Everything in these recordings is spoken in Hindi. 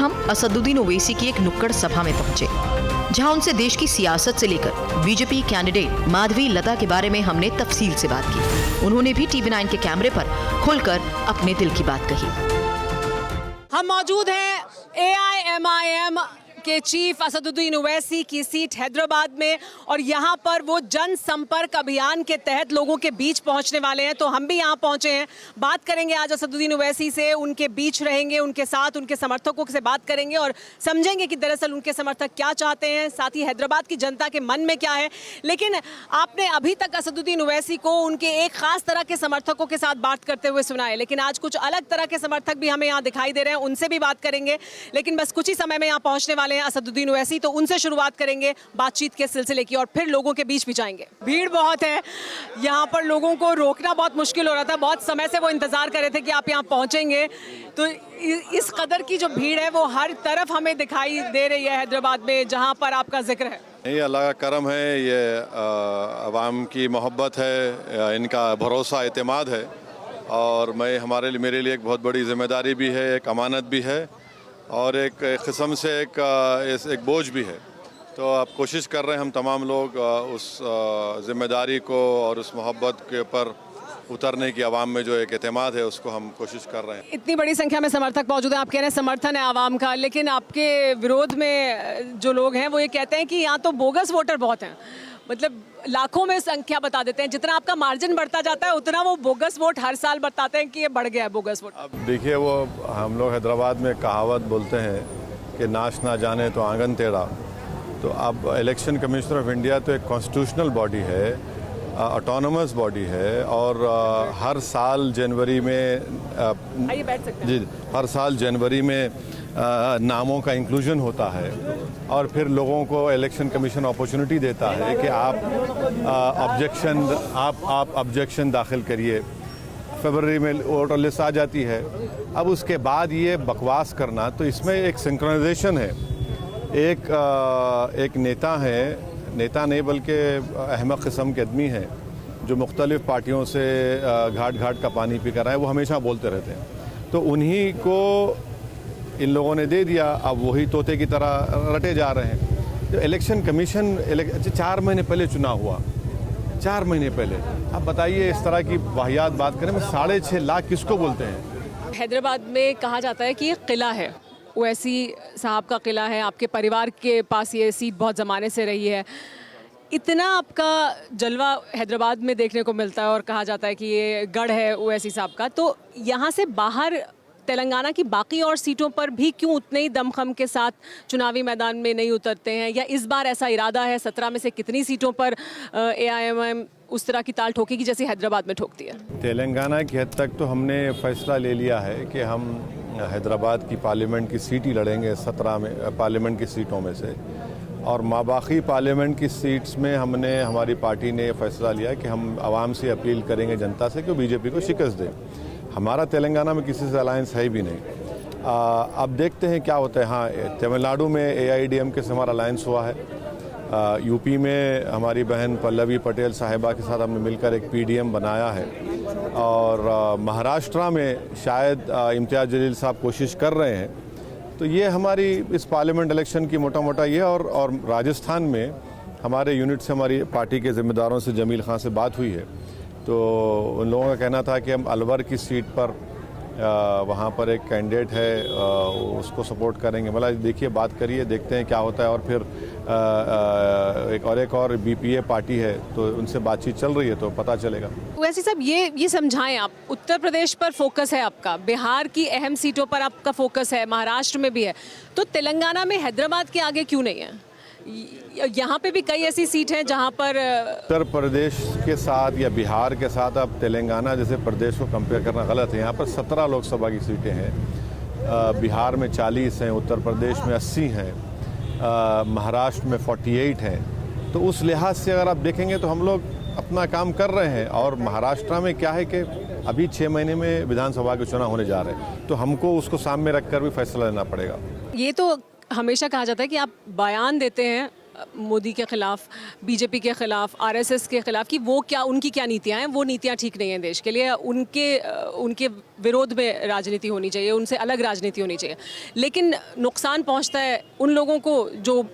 हम असदुद्दीन ओवैसी की एक नुक्कड़ सभा में पहुंचे, जहां उनसे देश की सियासत से लेकर बीजेपी कैंडिडेट माधवी लता के बारे में हमने तफसील से बात की। उन्होंने भी टीवी9 के कैमरे पर खुलकर अपने दिल की बात कही। हम मौजूद हैं AIMIM के चीफ असदुद्दीन ओवैसी की सीट हैदराबाद में, और यहाँ पर वो जनसंपर्क अभियान के तहत लोगों के बीच पहुँचने वाले हैं। तो हम भी यहाँ पहुँचे हैं, बात करेंगे आज असदुद्दीन ओवैसी से, उनके बीच रहेंगे, उनके साथ उनके समर्थकों से बात करेंगे और समझेंगे कि दरअसल उनके समर्थक क्या चाहते हैं, साथ ही हैदराबाद की जनता के मन में क्या है। लेकिन आपने अभी तक असदुद्दीन ओवैसी को उनके एक खास तरह के समर्थकों के साथ बात करते हुए सुना है, लेकिन आज कुछ अलग तरह के समर्थक भी हमें यहाँ दिखाई दे रहे हैं, उनसे भी बात करेंगे। लेकिन बस कुछ ही समय में यहाँ पहुँचने वाले हैं असदुद्दीन ओवैसी, तो उनसे शुरुआत करेंगे बातचीत के सिलसिले की और फिर लोगों के बीच भी जाएंगे। भीड़ बहुत है यहाँ पर, लोगों को रोकना बहुत मुश्किल हो रहा था, बहुत समय से वो इंतजार कर रहे थे कि आप यहाँ पहुंचेंगे। तो इस कदर की जो भीड़ है वो हर तरफ हमें दिखाई दे रही है हैदराबाद में, जहाँ पर आपका जिक्र है। ये अल्लाह का करम है, ये अवाम की मोहब्बत है, इनका भरोसा एतमाद है, और मेरे लिए एक बहुत बड़ी जिम्मेदारी भी है, एक अमानत भी है, और एक किस्म से एक बोझ भी है। तो आप कोशिश कर रहे हैं हम तमाम लोग उस जिम्मेदारी को और उस मोहब्बत के ऊपर उतरने की, आवाम में जो एक एतमाद है उसको हम कोशिश कर रहे हैं। इतनी बड़ी संख्या में समर्थक मौजूद हैं, आप कह रहे हैं समर्थन है आवाम का, लेकिन आपके विरोध में जो लोग हैं वो ये कहते हैं कि यहाँ तो बोगस वोटर बहुत हैं, मतलब लाखों में संख्या बता देते हैं, जितना आपका मार्जिन बढ़ता जाता है उतना वो बोगस वोट हर साल बताते हैं कि ये बढ़ गया है बोगस वोट। अब देखिए, वो हम लोग हैदराबाद में कहावत बोलते हैं कि नाच ना जाने तो आंगन टेढ़ा। तो अब इलेक्शन कमिश्नर ऑफ इंडिया तो एक कॉन्स्टिट्यूशनल बॉडी है, ऑटोनमस बॉडी है, और हर साल जनवरी में आइए बैठ सकते हैं। जी, हर साल जनवरी में नामों का इंक्लूजन होता है, और फिर लोगों को इलेक्शन कमीशन अपॉर्चुनिटी देता है कि आप ऑब्जेक्शन दाखिल करिए। फरवरी में वोटर लिस्ट आ जाती है। अब उसके बाद ये बकवास करना, तो इसमें एक सिंक्रोनाइजेशन है। एक नेता नहीं बल्कि अहमक किस्म के आदमी हैं जो मुख्तलिफ पार्टियों से घाट घाट का पानी पी कर आए, वो हमेशा बोलते रहते हैं। तो उन्हीं को इन लोगों ने दे दिया, अब वही तोते की तरह रटे जा रहे हैं। जो इलेक्शन कमीशन 4 महीने पहले चुनाव हुआ, 4 महीने पहले। अब बताइए, इस तरह की वाहियात बात करें, 6.5 लाख किसको बोलते हैं? हैदराबाद में कहा जाता है कि ये किला है, ओवैसी साहब का किला है, आपके परिवार के पास ये सीट बहुत ज़माने से रही है। इतना आपका जलवा हैदराबाद में देखने को मिलता है और कहा जाता है कि ये गढ़ है ओवैसी साहब का, तो यहाँ से बाहर तेलंगाना की बाकी और सीटों पर भी क्यों उतने ही दमखम के साथ चुनावी मैदान में नहीं उतरते हैं, या इस बार ऐसा इरादा है? 17 में से कितनी सीटों पर AIMIM उस तरह की ताल ठोकेगी जैसे हैदराबाद में ठोकती है? तेलंगाना की हद तक तो हमने फैसला ले लिया है कि हम हैदराबाद की पार्लियामेंट की सीट ही लड़ेंगे, 17 में पार्लियामेंट की सीटों में से। और माबाकी पार्लियामेंट की सीट्स में हमारी पार्टी ने फैसला लिया कि हम आवाम से अपील करेंगे, जनता से, कि वो बीजेपी को शिकस्त दें। हमारा तेलंगाना में किसी से अलायंस है ही भी नहीं। अब देखते हैं क्या होता है। हाँ, तमिलनाडु में AIADMK से हमारा अलायंस हुआ है। यूपी में हमारी बहन पल्लवी पटेल साहिबा के साथ हमने मिलकर एक PDM बनाया है, और महाराष्ट्र में शायद इम्तियाज़ जलील साहब कोशिश कर रहे हैं। तो ये हमारी इस पार्लियामेंट इलेक्शन की मोटा मोटा ये, और राजस्थान में हमारे यूनिट से हमारी पार्टी के ज़िम्मेदारों से जमील खान से बात हुई है, तो उन लोगों का कहना था कि हम अलवर की सीट पर वहाँ पर एक कैंडिडेट है, उसको सपोर्ट करेंगे। मतलब देखिए, बात करिए, देखते हैं क्या होता है। और फिर एक और BPA पार्टी है, तो उनसे बातचीत चल रही है, तो पता चलेगा। वैसे साहब ये समझाएं आप, उत्तर प्रदेश पर फोकस है आपका, बिहार की अहम सीटों पर आपका फोकस है, महाराष्ट्र में भी है, तो तेलंगाना में हैदराबाद के आगे क्यों नहीं है? यहाँ पे भी कई ऐसी सीट हैं जहाँ पर उत्तर प्रदेश के साथ या बिहार के साथ अब तेलंगाना जैसे प्रदेश को कंपेयर करना गलत है। यहाँ पर 17 लोकसभा की सीटें हैं, बिहार में 40 हैं, उत्तर प्रदेश में 80 हैं, महाराष्ट्र में 48 हैं। तो उस लिहाज से अगर आप देखेंगे तो हम लोग अपना काम कर रहे हैं। और महाराष्ट्र में क्या है कि अभी 6 महीने में विधानसभा के चुनाव होने जा रहे हैं, तो हमको उसको सामने रखकर भी फैसला लेना पड़ेगा। ये तो हमेशा कहा जाता है कि आप बयान देते हैं मोदी के ख़िलाफ़, बीजेपी के ख़िलाफ़, आरएसएस के ख़िलाफ़ कि वो क्या, उनकी क्या नीतियाँ हैं, वो नीतियाँ ठीक नहीं हैं देश के लिए, उनके विरोध में राजनीति होनी चाहिए, उनसे अलग राजनीति होनी चाहिए। लेकिन नुकसान पहुँचता है उन लोगों को जो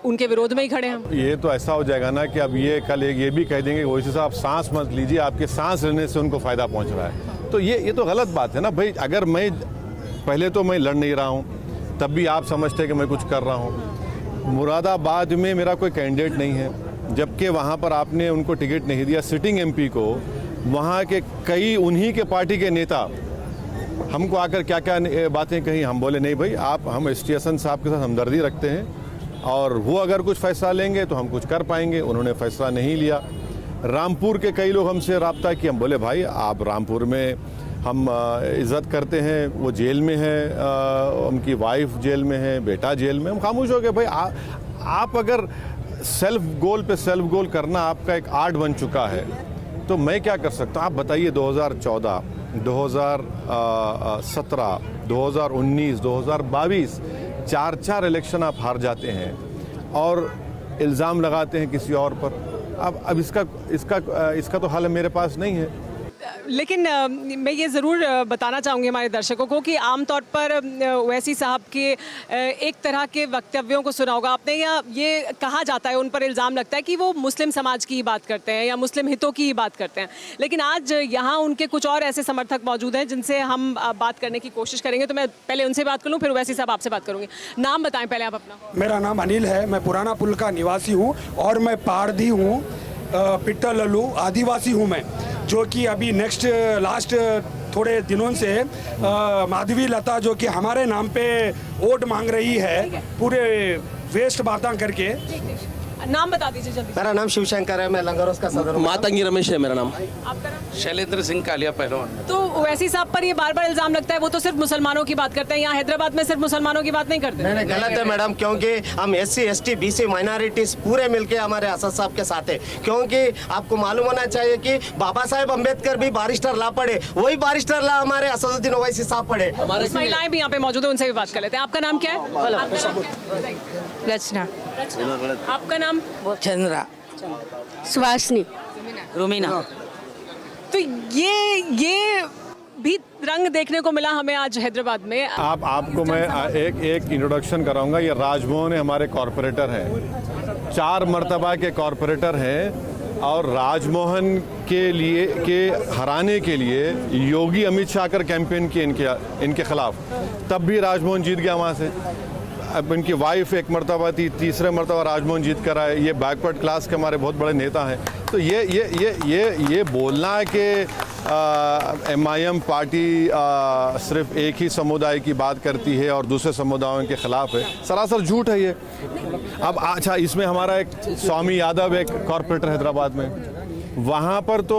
उनके विरोध में ही खड़े हैं। ये तो ऐसा हो जाएगा ना कि अब ये कल ये भी कह देंगे ओवैसी साहब सांस मत लीजिए, आपके सांस लेने से उनको फ़ायदा पहुंच रहा है। तो ये तो गलत बात है ना भाई। अगर मैं पहले तो मैं लड़ नहीं रहा हूँ, तब भी आप समझते हैं कि मैं कुछ कर रहा हूँ। मुरादाबाद में मेरा कोई कैंडिडेट नहीं है, जबकि वहाँ पर आपने उनको टिकट नहीं दिया। सिटिंग एमपी को वहाँ के कई उन्हीं के पार्टी के नेता हमको आकर क्या क्या बातें कही। हम बोले नहीं भाई, हम ST साहब के साथ हमदर्दी रखते हैं और वो अगर कुछ फैसला लेंगे तो हम कुछ कर पाएंगे। उन्होंने फैसला नहीं लिया। रामपुर के कई लोग हमसे रब्ता किए, हम बोले भाई आप रामपुर में हम इज़्ज़त करते हैं, वो जेल में है, उनकी वाइफ जेल में है, बेटा जेल में, हम खामोश हो गए। भाई आप अगर सेल्फ गोल पे सेल्फ गोल करना आपका एक आर्ट बन चुका है तो मैं क्या कर सकता हूँ। आप बताइए 2014, 2017, 2019, 2022 चार इलेक्शन आप हार जाते हैं और इल्ज़ाम लगाते हैं किसी और पर। अब इसका तो हल मेरे पास नहीं है। लेकिन मैं ये ज़रूर बताना चाहूँगी हमारे दर्शकों को कि आमतौर पर ओवैसी साहब के एक तरह के वक्तव्यों को सुना होगा आपने, या ये कहा जाता है, उन पर इल्ज़ाम लगता है कि वो मुस्लिम समाज की ही बात करते हैं या मुस्लिम हितों की ही बात करते हैं। लेकिन आज यहाँ उनके कुछ और ऐसे समर्थक मौजूद हैं जिनसे हम बात करने की कोशिश करेंगे। तो मैं पहले उनसे बात कर लूँ, फिर ओवैसी साहब आपसे बात करूँगी। नाम बताएँ पहले आप अपना। मेरा नाम अनिल है, मैं पुराना पुल का निवासी हूँ और मैं पारधी हूँ, पिट्टललू आदिवासी हूँ मैं, जो कि अभी लास्ट थोड़े दिनों से माधवी लता जो कि हमारे नाम पे वोट मांग रही है, पूरे वेस्ट बातें करके। नाम बता दीजिए जल्दी। मेरा नाम शिवशंकर है, मैं लंगरोस का सदर। मातंगी रमेश है मेरा नाम। आपका नाम? शैलेंद्र सिंह कालिया पहलवान। तो ओवैसी साहब पर ये बार-बार इल्जाम लगता है वो तो सिर्फ मुसलमानों की बात करते हैं, यहाँ हैदराबाद में सिर्फ मुसलमानों की बात नहीं करते। नहीं, गलत है मैडम, क्योंकि हम SC ST BC माइनॉरिटीज पूरे मिलके हमारे असद साहब के साथ है। क्योंकि आपको मालूम होना चाहिए कि बाबा साहेब अम्बेडकर भी बारिस्टर ला पढ़े, वही बारिस्टर ला हमारे असदुद्दीन ओवैसी साहब पढ़े। महिलाएं भी यहाँ पे मौजूद है, उनसे भी बात कर लेते हैं। आपका नाम क्या है? रचना। आपका नाम? चंद्रा। सुहासनी। रुमीना। तो ये भी रंग देखने को मिला हमें आज हैदराबाद में। आपको मैं एक इंट्रोडक्शन कराऊंगा। ये राजमोहन हमारे कॉरपोरेटर हैं, 4 मर्तबा के कॉरपोरेटर हैं और राजमोहन के हराने के लिए योगी अमित शाह कर कैंपेन किए इनके खिलाफ, तब भी राजमोहन जीत गया वहाँ से। अब इनकी वाइफ एक मर्तबा थी, तीसरे मर्तबा राजमोहन जीत कर आए। ये बैकवर्ड क्लास के हमारे बहुत बड़े नेता हैं। तो ये बोलना है कि MIM पार्टी सिर्फ एक ही समुदाय की बात करती है और दूसरे समुदायों के खिलाफ है, सरासर झूठ है ये। अब अच्छा, इसमें हमारा एक स्वामी यादव एक कॉरपोरेटर हैदराबाद में, वहाँ पर तो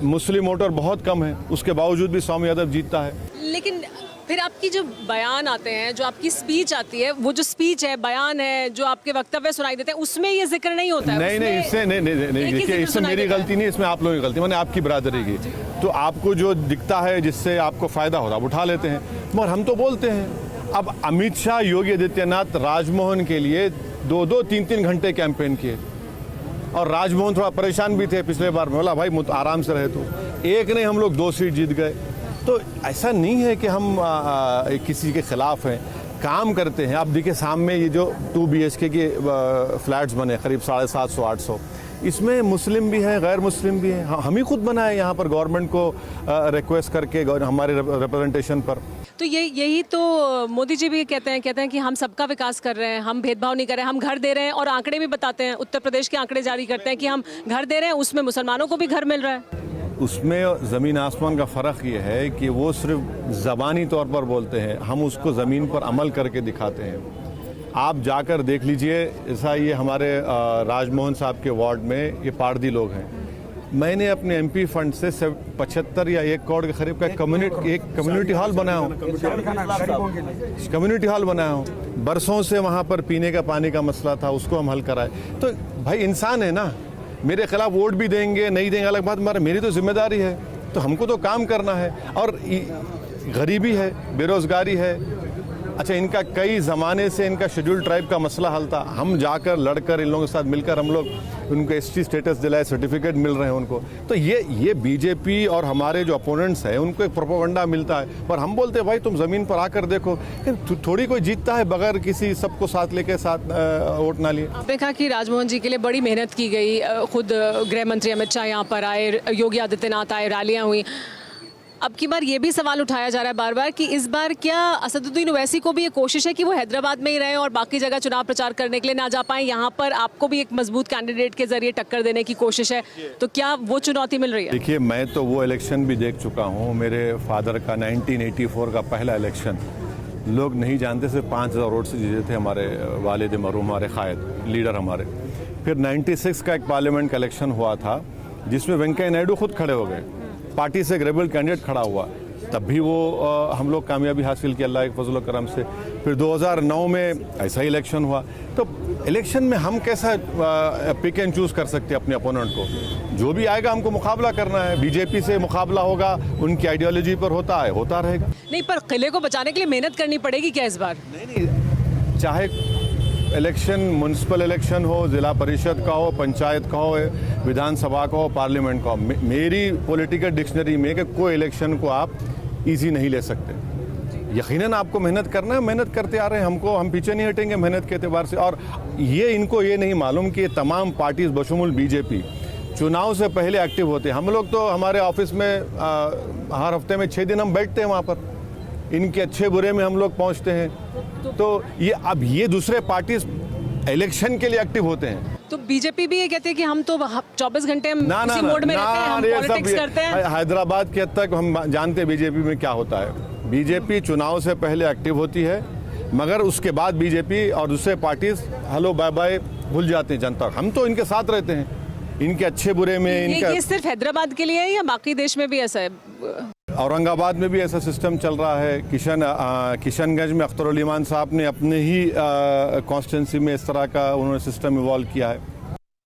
मुस्लिम वोटर बहुत कम है, उसके बावजूद भी स्वामी यादव जीतता है। लेकिन फिर आपकी जो बयान आते हैं, जो आपकी स्पीच आती है, वो जो स्पीच है, बयान है, जो आपके वक्तव्य सुनाई देते हैं, उसमें ये जिक्र नहीं होता है। नहीं, इससे देखिए, इससे मेरी गलती नहीं, इसमें आप लोगों की गलती, मैंने आपकी बिरादरी की। तो आपको जो दिखता है जिससे आपको फायदा होता है आप उठा लेते हैं, मगर हम तो बोलते हैं। अब अमित शाह, योगी आदित्यनाथ राजमोहन के लिए 2-2, 3-3 घंटे कैंपेन किए और राजमोहन थोड़ा परेशान भी थे पिछले बार। बोला भाई आराम से रहे, तो एक नहीं हम लोग 2 सीट जीत गए। तो ऐसा नहीं है कि हम किसी के खिलाफ हैं, काम करते हैं। आप देखिए सामने ये जो 2 BHK के फ्लैट्स बने करीब 750-800, इसमें मुस्लिम भी हैं, गैर मुस्लिम भी हैं। हम ही खुद बनाए यहाँ पर गवर्नमेंट को रिक्वेस्ट करके हमारे रिप्रेजेंटेशन पर। तो यही तो मोदी जी भी कहते हैं कि हम सबका विकास कर रहे हैं, हम भेदभाव नहीं कर रहे हैं, हम घर दे रहे हैं। और आंकड़े भी बताते हैं, उत्तर प्रदेश के आंकड़े जारी करते हैं कि हम घर दे रहे हैं, उसमें मुसलमानों को भी घर मिल रहा है। उसमें ज़मीन आसमान का फ़र्क ये है कि वो सिर्फ ज़बानी तौर पर बोलते हैं, हम उसको ज़मीन पर अमल करके दिखाते हैं। आप जाकर देख लीजिए, ऐसा ये हमारे राजमोहन साहब के वार्ड में ये पारदी लोग हैं। मैंने अपने MP फंड से 75 या 1 करोड़ के करीब का कम्युनिटी हॉल बनाया हूँ। कम्युनिटी हॉल बनाया हूँ। बरसों से वहाँ पर पीने का पानी का मसला था, उसको हम हल कराए। तो भाई इंसान है ना, मेरे खिलाफ वोट भी देंगे नहीं देंगे अलग बात, मगर मेरी तो जिम्मेदारी है, तो हमको तो काम करना है। और गरीबी है, बेरोज़गारी है, अच्छा, इनका कई ज़माने से इनका शेड्यूल ट्राइब का मसला हल था। हम जाकर लड़कर इन लोगों के साथ मिलकर हम लोग उनको एसटी स्टेटस दिलाए, सर्टिफिकेट मिल रहे हैं उनको। तो ये बीजेपी और हमारे जो अपोनेंट्स हैं उनको एक प्रोपेगेंडा मिलता है, पर हम बोलते हैं भाई तुम ज़मीन पर आकर देखो कि थोड़ी कोई जीतता है बगैर किसी सबको साथ लेके साथ वोट ना लिए। आपने कहा कि राजमोहन जी के लिए बड़ी मेहनत की गई, खुद गृह मंत्री अमित शाह यहाँ पर आए, योगी आदित्यनाथ आए, रैलियाँ हुई। अब की बार ये भी सवाल उठाया जा रहा है बार बार कि इस बार क्या असदुद्दीन ओवैसी को भी ये कोशिश है कि वो हैदराबाद में ही रहे और बाकी जगह चुनाव प्रचार करने के लिए ना जा पाए, यहाँ पर आपको भी एक मजबूत कैंडिडेट के जरिए टक्कर देने की कोशिश है, तो क्या वो चुनौती मिल रही है? देखिए, मैं तो वो इलेक्शन भी देख चुका हूँ। मेरे फादर का 1984 का पहला इलेक्शन लोग नहीं जानते, सिर्फ 5000 वोट से जीते थे हमारे वालिद मरहूम, हमारे कायद लीडर हमारे। फिर 96 का एक पार्लियामेंट का इलेक्शन हुआ था जिसमें वेंकैया नायडू खुद खड़े हो गए, पार्टी से एक रेबल कैंडिडेट खड़ा हुआ, तब भी वो हम लोग कामयाबी हासिल की अल्लाह के फजल करम से। फिर 2009 में ऐसा ही इलेक्शन हुआ। तो इलेक्शन में हम कैसा पिक एंड चूज़ कर सकते हैं अपने अपोनेंट को? जो भी आएगा हमको मुकाबला करना है। बीजेपी से मुकाबला होगा, उनकी आइडियोलॉजी पर होता रहेगा। नहीं, पर किले को बचाने के लिए मेहनत करनी पड़ेगी क्या इस बार? नहीं, चाहे इलेक्शन म्यूनसिपल इलेक्शन हो, ज़िला परिषद का हो, पंचायत का हो, विधानसभा का हो, पार्लियामेंट का हो, मेरी पॉलिटिकल डिक्शनरी में कि कोई इलेक्शन को आप इजी नहीं ले सकते। यकीनन आपको मेहनत करना है, मेहनत करते आ रहे हैं, हम पीछे नहीं हटेंगे मेहनत के एतबार से। और इनको ये नहीं मालूम कि ये तमाम पार्टीज बशुमुल बीजेपी चुनाव से पहले एक्टिव होते हैं। हम लोग तो हमारे ऑफिस में हर हफ्ते में 6 दिन हम बैठते हैं वहाँ पर, इनके अच्छे बुरे में हम लोग पहुँचते हैं। तो ये दूसरे पार्टीज इलेक्शन के लिए एक्टिव होते हैं। तो बीजेपी भी ये कहती है कि हम तो 24 घंटे उसी मोड में रहते हैं, हम पॉलिटिक्स करते हैं। हैदराबाद के हद तक हम जानते हैं बीजेपी में क्या होता है। बीजेपी चुनाव से पहले एक्टिव होती है, मगर उसके बाद बीजेपी और दूसरे पार्टीज हेलो बाय बाय भूल जाते हैं जनता। हम तो इनके साथ रहते हैं, इनके अच्छे बुरे में। ये सिर्फ हैदराबाद के लिए है या बाकी देश में भी ऐसा है? औरंगाबाद में भी ऐसा सिस्टम चल रहा है। किशनगंज में अख्तर उल ईमान साहब ने अपने ही कॉन्स्टिट्यूंसी में इस तरह का उन्होंने सिस्टम इवॉल्व किया है।